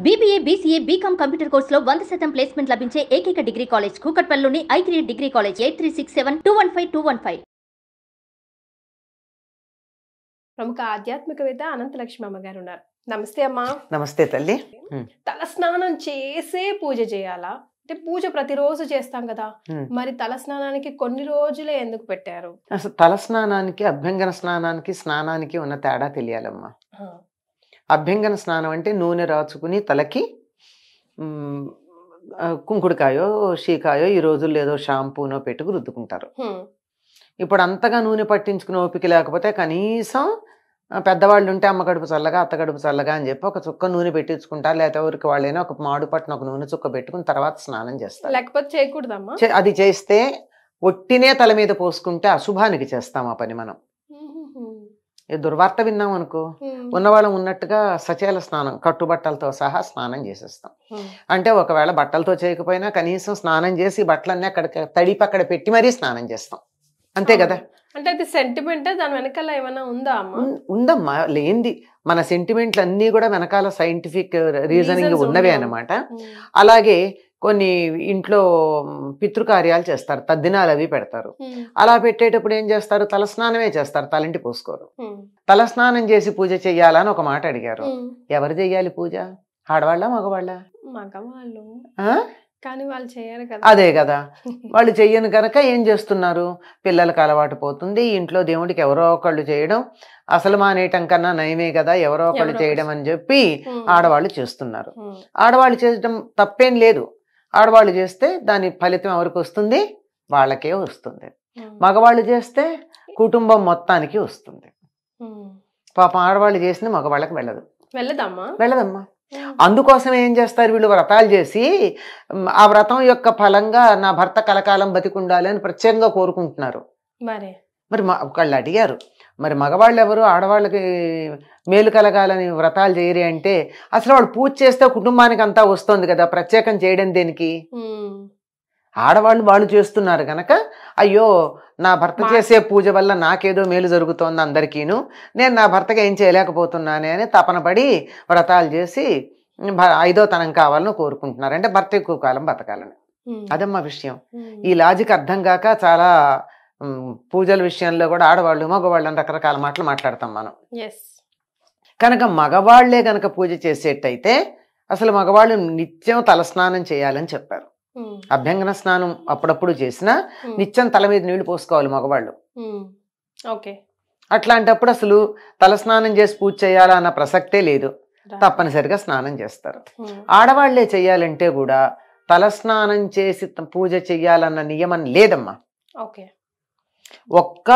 BBA, BCA, BCom computer కోర్సులో 100% placement లభించే ఏకైక డిగ్రీ కాలేజ్ కూకట్పల్లిలోని i3 డిగ్రీ కాలేజ్ 8367215215. ప్రముఖ ఆధ్యాత్మికవేత్త అనంతలక్ష్మి అమ్మగారు ఉన్నారు. నమస్తే అమ్మా. నమస్తే తల్లి. తల స్నానం చేసే పూజ చేయాలా అంటే పూజ ప్రతిరోజు చేస్తాం కదా, మరి తల స్నానానికి కొన్ని రోజులే ఎందుకు పెట్టారు? అసలు తల స్నానానికి అభ్యంగన స్నానానికి ఉన్న తేడా తెలియాలమ్మా. అభ్యంగన స్నానం అంటే నూనె రాచుకుని తలకి కుంకుడుకాయో షీకాయో ఈ రోజుల్లో ఏదో షాంపూనో పెట్టుకు రుద్దుకుంటారు. ఇప్పుడు అంతగా నూనె పట్టించుకుని ఓపిక లేకపోతే కనీసం పెద్దవాళ్ళు ఉంటే అమ్మ కడుపు చల్లగా అత్త కడుపు చల్లగా అని చెప్పి ఒక చుక్క నూనె పెట్టించుకుంటారు, లేకపోతే ఊరికి వాళ్ళైనా ఒక మాడు పట్టున ఒక నూనె చుక్క పెట్టుకుని తర్వాత స్నానం చేస్తారు. లేకపోతే చేయకూడదమ్మా. అది చేస్తే ఒట్టినే తల మీద పోసుకుంటే అశుభానికి చేస్తాం ఆ పని. మనం దుర్వార్త విన్నాం అనుకో, ఉన్నవాళ్ళం ఉన్నట్టుగా సచేల స్నానం కట్టుబట్టలతో సహా స్నానం చేసేస్తాం. అంటే ఒకవేళ బట్టలతో చేయకపోయినా కనీసం స్నానం చేసి బట్టలన్నీ అక్కడ తడిపి అక్కడ పెట్టి మరీ స్నానం చేస్తాం, అంతే కదా. అంటే అది సెంటిమెంట్, దాని వెనకాల ఏమైనా ఉందా అమ్మా? ఉందమ్మా, లేనిది మన సెంటిమెంట్లు అన్నీ కూడా వెనకాల సైంటిఫిక్ రీజనింగ్ ఉన్నవే అన్నమాట. అలాగే కొన్ని ఇంట్లో పితృకార్యాలు చేస్తారు, తద్దినాలు అవి పెడతారు. అలా పెట్టేటప్పుడు ఏం చేస్తారు, తలస్నానమే చేస్తారు, తలంటి పోసుకోరు. తలస్నానం చేసి పూజ చెయ్యాలని ఒక మాట అడిగారు. ఎవరు చెయ్యాలి పూజ? ఆడవాళ్ళ మగవాళ్ళ? మగవాళ్ళు. కానీ వాళ్ళు చేయరు కదా. అదే కదా, వాళ్ళు చెయ్యను కనుక ఏం చేస్తున్నారు, పిల్లలకు అలవాటు పోతుంది, ఇంట్లో దేవుడికి ఎవరో ఒకళ్ళు చేయడం అసలు మానేయటం కన్నా నయమే కదా, ఎవరో ఒకళ్ళు చేయడం అని చెప్పి ఆడవాళ్ళు చేస్తున్నారు. ఆడవాళ్ళు చేయడం తప్పేం లేదు, ఆడవాళ్ళు చేస్తే దాని ఫలితం ఎవరికి వస్తుంది, వాళ్ళకే వస్తుంది. మగవాళ్ళు చేస్తే కుటుంబం మొత్తానికి వస్తుంది. పాపం ఆడవాళ్ళు చేసింది మగవాళ్ళకి వెళ్ళదమ్మా. అందుకోసం ఏం చేస్తారు వీళ్ళు, వ్రతాలు చేసి ఆ వ్రతం యొక్క ఫలంగా నా భర్త కలకాలం బతికుండాలి అని ప్రత్యేకంగా కోరుకుంటున్నారు. మరి ఒకళ్ళు అడిగారు, మరి మగవాళ్ళు ఎవరు ఆడవాళ్ళకి మేలు కలగాలని వ్రతాలు చేయరు అంటే, అసలు వాడు పూజ చేస్తే కుటుంబానికి అంతా వస్తుంది కదా, ప్రత్యేకం చేయడం దేనికి? ఆడవాళ్ళు వాళ్ళు చేస్తున్నారు కనుక అయ్యో నా భర్త చేసే పూజ వల్ల నాకేదో మేలు జరుగుతోంది అందరికీను, నేను నా భర్తగా ఏం చేయలేకపోతున్నానే అని తపన పడి వ్రతాలు చేసి ఐదో తనం కావాలని కోరుకుంటున్నారు. అంటే భర్త ఎక్కువ కాలం బతకాలని. అదమ్మా విషయం. ఈ లాజిక్ అర్థం కాక చాలా పూజల విషయంలో కూడా ఆడవాళ్ళు మగవాళ్ళు అని రకరకాల మాటలు మాట్లాడతాం మనం. కనుక మగవాళ్లే కనుక పూజ చేసేటైతే అసలు మగవాళ్ళు నిత్యం తలస్నానం చేయాలని చెప్పారు. అభ్యంగన స్నానం అప్పుడప్పుడు చేసినా నిత్యం తల మీద నీళ్లు పోసుకోవాలి మగవాళ్ళు. అట్లాంటప్పుడు అసలు తలస్నానం చేసి పూజ చేయాలా అన్న ప్రసక్తే లేదు, తప్పనిసరిగా స్నానం చేస్తారు. ఆడవాళ్లే చెయ్యాలంటే కూడా తలస్నానం చేసి పూజ చెయ్యాలన్న నియమం లేదమ్మా. ఒక్క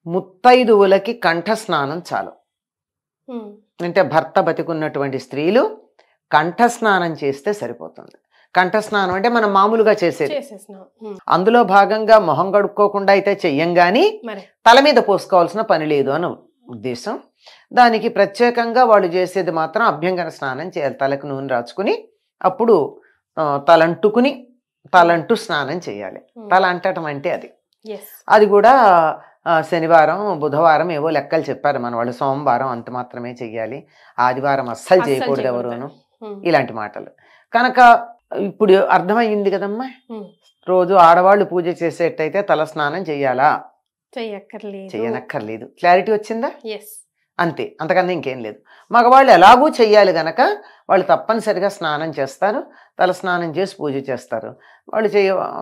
ముత్తైదువులకి కంఠ స్నానం చాలు. అంటే భర్త బతికున్నటువంటి స్త్రీలు కంఠ స్నానం చేస్తే సరిపోతుంది. కంఠస్నానం అంటే మనం మామూలుగా చేసేది. అందులో భాగంగా మొహం కడుక్కోకుండా అయితే చెయ్యం గాని తల మీద పోసుకోవాల్సిన పని లేదు అని ఉద్దేశం. దానికి ప్రత్యేకంగా వాళ్ళు చేసేది మాత్రం అభ్యంగన స్నానం చేయాలి. తలకు నూనె రాచుకుని అప్పుడు తలంటూ స్నానం చేయాలి. తల అంటటం అంటే అది కూడా శనివారం బుధవారం ఏవో లెక్కలు చెప్పారు మన వాళ్ళు, సోమవారం అంత మాత్రమే చెయ్యాలి, ఆదివారం అస్సలు చేయకూడదు ఎవరును, ఇలాంటి మాటలు. కనుక ఇప్పుడు అర్థమయ్యింది కదమ్మా. రోజు ఆడవాళ్ళు పూజ చేసేటైతే తల స్నానం చెయ్యాలా, చెయ్యనక్కర్లేదు. క్లారిటీ వచ్చిందా? అంతే, అంతకన్నా ఇంకేం లేదు. మగవాళ్ళు ఎలాగూ చెయ్యాలి గనక వాళ్ళు తప్పనిసరిగా స్నానం చేస్తారు, తల స్నానం చేసి పూజ చేస్తారు.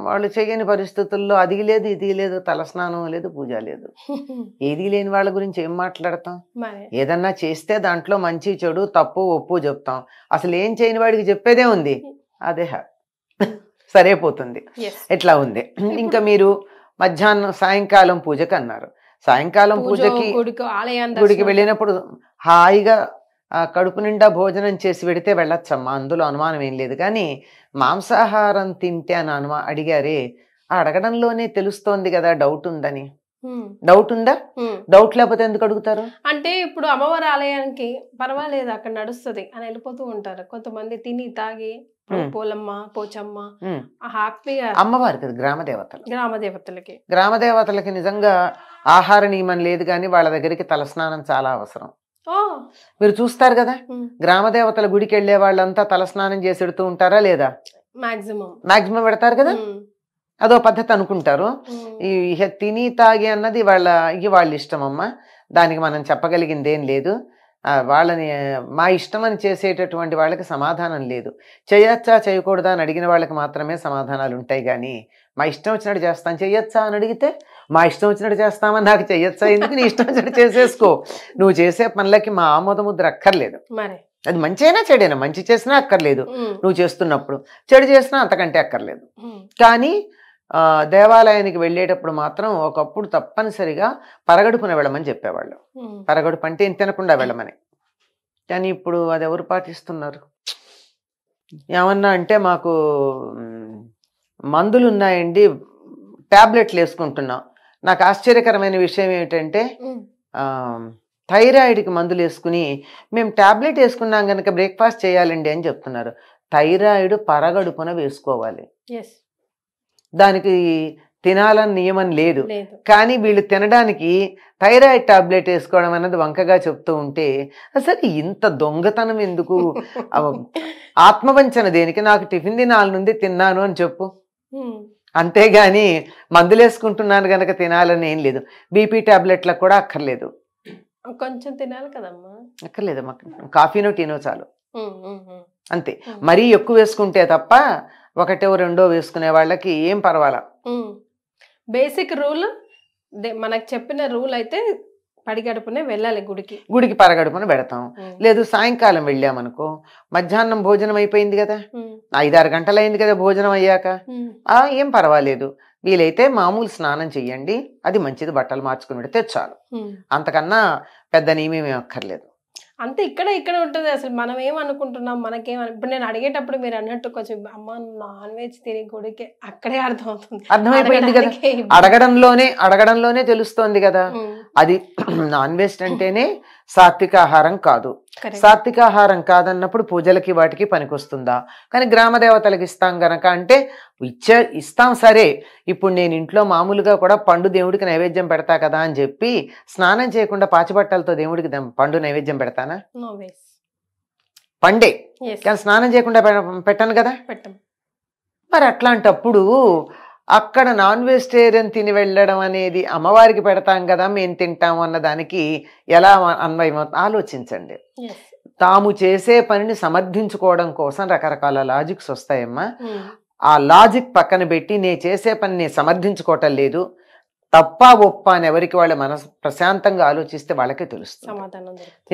వాళ్ళు చెయ్యని పరిస్థితుల్లో అది లేదు ఇది లేదు, తల స్నానం లేదు, పూజ లేదు. ఏది లేని వాళ్ళ గురించి ఏం మాట్లాడతాం? ఏదన్నా చేస్తే దాంట్లో మంచి చెడు తప్పు ఒప్పు చెప్తాం. అసలు ఏం చేయని వాడికి చెప్పేదే ఉంది, అదే సరిపోతుంది. ఎట్లా ఉంది. ఇంకా మీరు మధ్యాహ్నం సాయంకాలం పూజకి అన్నారు. సాయంకాలం పూజకి గుడికి వెళ్ళినప్పుడు హాయిగా కడుపు నిండా భోజనం చేసి పెడితే వెళ్ళొచ్చమ్మా, అందులో అనుమానం ఏం లేదు. కానీ మాంసాహారం తింటే అని అడిగారే, అడగడంలోనే తెలుస్తోంది కదా డౌట్ ఉందని. డౌట్ ఉందా? డౌట్ లేకపోతే ఎందుకు అడుగుతారు? అంటే ఇప్పుడు అమ్మవారి ఆలయానికి పర్వాలేదు అక్కడ నడుస్తుంది అని వెళ్ళిపోతూ ఉంటారు కొంతమంది, తిని తాగి పోలమ్మ పోచమ్మ హ్యాపీగా. అమ్మవారి కదా, గ్రామదేవతలకి నిజంగా ఆహార నియమం లేదు కానీ వాళ్ళ దగ్గరికి తలస్నానం చాలా అవసరం. మీరు చూస్తారు కదా, గ్రామ దేవతల గుడికి వెళ్ళే వాళ్ళంతా తలస్నానం చేసి పెడుతూ ఉంటారా లేదా? మాక్సిమం పెడతారు కదా. అదో పద్ధతి అనుకుంటారు. ఈ తిని తాగి అన్నది వాళ్ళ ఇష్టం అమ్మా, దానికి మనం చెప్పగలిగింది ఏం లేదు. వాళ్ళని మా ఇష్టం అని చేసేటటువంటి వాళ్ళకి సమాధానం లేదు. చేయొచ్చా చేయకూడదా అని అడిగిన వాళ్ళకి మాత్రమే సమాధానాలు ఉంటాయి. కానీ మా ఇష్టం వచ్చినట్టు చేస్తాను, చెయ్యొచ్చా అని అడిగితే మా ఇష్టం వచ్చినట్టు చేస్తామని నాకు చెయ్యొచ్చా ఎందుకు, నీ ఇష్టం వచ్చినట్టు చేసేసుకో. నువ్వు చేసే పనులకి మా ఆమోద ముద్ర అక్కర్లేదు. అది మంచి అయినా చెడైనా, మంచి చేసినా అక్కర్లేదు నువ్వు చేస్తున్నప్పుడు, చెడు చేసినా అంతకంటే అక్కర్లేదు. కానీ దేవాలయానికి వెళ్ళేటప్పుడు మాత్రం ఒకప్పుడు తప్పనిసరిగా పరగడుపున వెళ్ళమని చెప్పేవాళ్ళు. పరగడుపు అంటే తినకుండా వెళ్ళమని. కానీ ఇప్పుడు అది ఎవరు పాటిస్తున్నారు? ఏమన్నా అంటే మాకు మందులు ఉన్నాయండి, టాబ్లెట్లు వేసుకుంటున్నాం. నాకు ఆశ్చర్యకరమైన విషయం ఏమిటంటే థైరాయిడ్కి మందులు వేసుకుని మేము టాబ్లెట్ వేసుకున్నాం కనుక బ్రేక్ఫాస్ట్ చేయాలండి అని చెప్తున్నారు. థైరాయిడ్ పరగడుపున వేసుకోవాలి, దానికి తినాలని నియమం లేదు. కానీ వీళ్ళు తినడానికి థైరాయిడ్ టాబ్లెట్ వేసుకోవడం అన్నది వంకగా చెప్తూ ఉంటే అసలు ఇంత దొంగతనం ఎందుకు? ఆత్మవంచన దేనికి? నాకు టిఫిన్ తినాలనుంది తిన్నాను అని చెప్పు, అంతేగాని మందులు వేసుకుంటున్నాను కనుక తినాలని ఏం లేదు. బీపీ టాబ్లెట్లకు కూడా అక్కర్లేదు, కొంచెం తినాలి కదమ్మా, అక్కర్లేదమ్మా. కాఫీనో టీనో చాలు, అంతే. మరీ ఎక్కువ వేసుకుంటే తప్ప ఒకటో రెండో వేసుకునే వాళ్ళకి ఏం పర్వాలా. బేసిక్ రూల్ మనకు చెప్పిన రూల్ అయితే పడిగడుపునే వెళ్ళాలి గుడికి పరగడుపున పెడతాం. లేదు సాయంకాలం వెళ్ళామనుకో, మధ్యాహ్నం భోజనం అయిపోయింది కదా, 5-6 గంటలు అయింది కదా భోజనం అయ్యాక, ఏం పర్వాలేదు. వీలైతే మామూలు స్నానం చెయ్యండి, అది మంచిది, బట్టలు మార్చుకుని పెడితే చాలు. అంతకన్నా పెద్ద నియమేమీ అక్కర్లేదు. అంతే. ఇక్కడ ఉంటుంది. అసలు మనం ఏమనుకుంటున్నాం, ఇప్పుడు నేను అడిగేటప్పుడు మీరు అన్నట్టు కొంచెం అమ్మ నాన్ వెజ్ తిని గుడికి, అక్కడే అర్థమైపోయింది కదా, అడగడంలోనే తెలుస్తోంది కదా. అది నాన్ వెజ్ అంటేనే సాత్విక ఆహారం కాదు. సాత్విక ఆహారం కాదన్నప్పుడు పూజలకి వాటికి పనికొస్తుందా? కానీ గ్రామ దేవతలకు ఇస్తాం గనక అంటే ఇస్తాం సరే. ఇప్పుడు నేను ఇంట్లో మామూలుగా కూడా పండు దేవుడికి నైవేద్యం పెడతా కదా అని చెప్పి స్నానం చేయకుండా పాచిబట్టలతో దేవుడికి పండు నైవేద్యం పెడతానా? పండే, కానీ స్నానం చేయకుండా పెట్టను కదా. మరి అట్లాంటప్పుడు అక్కడ నాన్ వెజిటేరియన్ తిని వెళ్ళడం అనేది అమ్మవారికి పెడతాం కదా మేము తింటాము అన్న దానికి ఎలా అన్వయం ఆలోచించండి. తాము చేసే పనిని సమర్థించుకోవడం కోసం రకరకాల లాజిక్స్ వస్తాయమ్మా. ఆ లాజిక్ పక్కన పెట్టి నేను చేసే పని నేను సమర్థించుకోవటం లేదు, తప్ప ఒప్ప అని ఎవరికి వాళ్ళు మనసు ప్రశాంతంగా ఆలోచిస్తే వాళ్ళకే తెలుస్తుంది.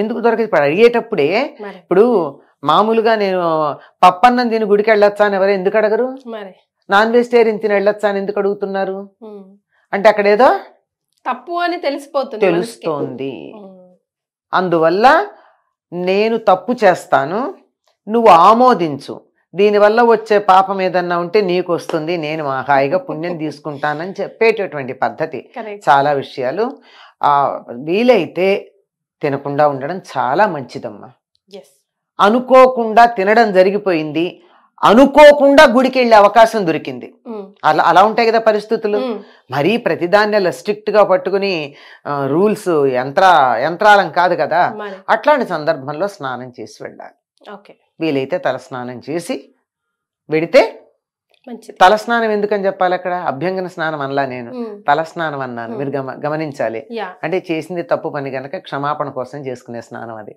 ఎందుకు దొరకదు? ఇప్పుడు అడిగేటప్పుడే, ఇప్పుడు మామూలుగా నేను పప్పన్నం తిని గుడికి వెళ్ళొచ్చా అని ఎవరు ఎందుకు అడగరు? నాన్ వెజిటేరియన్ తిని వెళ్ళొచ్చా అని ఎందుకు అడుగుతున్నారు? అంటే అక్కడ ఏదో తప్పు అని తెలుస్తోంది. అందువల్ల నేను తప్పు చేస్తాను, నువ్వు ఆమోదించు, దీనివల్ల వచ్చే పాపం ఏదన్నా ఉంటే నీకు వస్తుంది, నేను హాయిగా పుణ్యం తీసుకుంటానని చెప్పేటటువంటి పద్ధతి. చాలా విషయాలు వీలైతే తినకుండా ఉండడం చాలా మంచిదమ్మా. అనుకోకుండా తినడం జరిగిపోయింది, అనుకోకుండా గుడికి వెళ్ళే అవకాశం దొరికింది, అలా ఉంటాయి కదా పరిస్థితులు. మరీ ప్రతిదాన్ని అలా స్ట్రిక్ట్ గా పట్టుకుని రూల్స్ యంత్రాలం కాదు కదా. అట్లాంటి సందర్భంలో స్నానం చేసి వెళ్ళాలి. వీలైతే తల స్నానం చేసి వెడితే తలస్నానం ఎందుకని చెప్పాలి? అక్కడ అభ్యంగన స్నానం అనలా, నేను తలస్నానం అన్నాను. మీరు గమనించాలి. అంటే చేసింది తప్పు పని కనుక క్షమాపణ కోసం చేసుకునే స్నానం అది.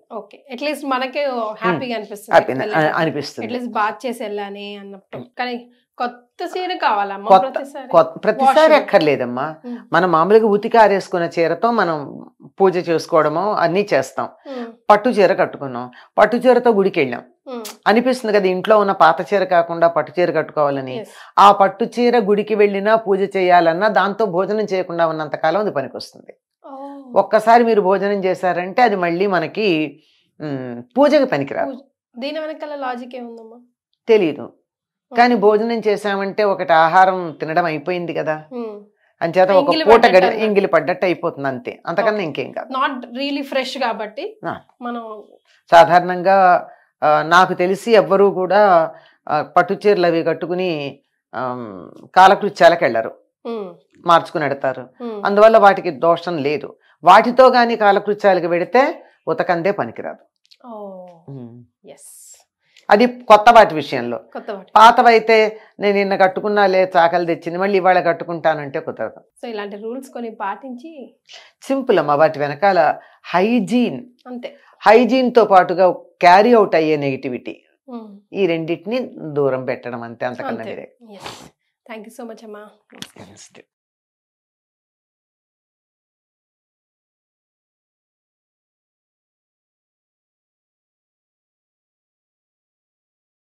ప్రతిసారి అక్కర్లేదమ్మా. మనం మామూలుగా ఉతికి ఆరేసుకున్న చీరతో మనం పూజ చేసుకోవడమో అన్ని చేస్తాం. పట్టు చీర కట్టుకున్నాం, పట్టు చీరతో గుడికి వెళ్ళాం అనిపిస్తుంది కదా, ఇంట్లో ఉన్న పాత చీర కాకుండా పట్టు చీర కట్టుకోవాలని. ఆ పట్టు చీర గుడికి వెళ్ళినా పూజ చేయాలన్నా దాంతో భోజనం చేయకుండా ఉన్నంత కాలం అది పనికొస్తుంది. ఒక్కసారి మీరు భోజనం చేశారంటే అది మళ్ళీ మనకి పూజకి పనికిరాదు. దీని వెనకాల లాజిక్ ఏముందమ్మా తెలీదు, కానీ భోజనం చేసామంటే ఒకటి ఆహారం తినడం అయిపోయింది కదా, అంచేత ఒక పూట ఇంగిలి పడ్డట్టు అయిపోతుంది అంతే, అంతకన్నా ఇంకేం కాదు. నాట్ రియలీ ఫ్రెష్ కాబట్టి మనం సాధారణంగా నాకు తెలిసి ఎవ్వరూ కూడా పట్టు చీరలు అవి కట్టుకుని కాలకృత్యాలకు వెళ్ళరు, మార్చుకుని ఎడతారు. అందువల్ల వాటికి దోషం లేదు. వాటితో కానీ కాలకృత్యాలకు వెడితే ఉతకందే పనికిరాదు. ఓ ఉమ్. ఎస్, అది కొత్త వాటి విషయంలో. కొత్త వాటి. పాతవైతే నేను నిన్న కట్టుకున్నాలే చాకలి తెచ్చింది మళ్ళీ ఇవాళ కట్టుకుంటానంటే కుదరదు. సో ఇలాంటి రూల్స్ కొన్ని పాటించి సింపుల్ అమ్మ, వాటి వెనకాల అంతే. హైజీన్తో పాటుగా క్యారీ అవుట్ అయ్యే నెగిటివిటీ, ఈ రెండింటిని దూరం పెట్టడం అంతే, అంతకన్నా వేరే. థ్యాంక్ యూ సో మచ్ అమ్మా.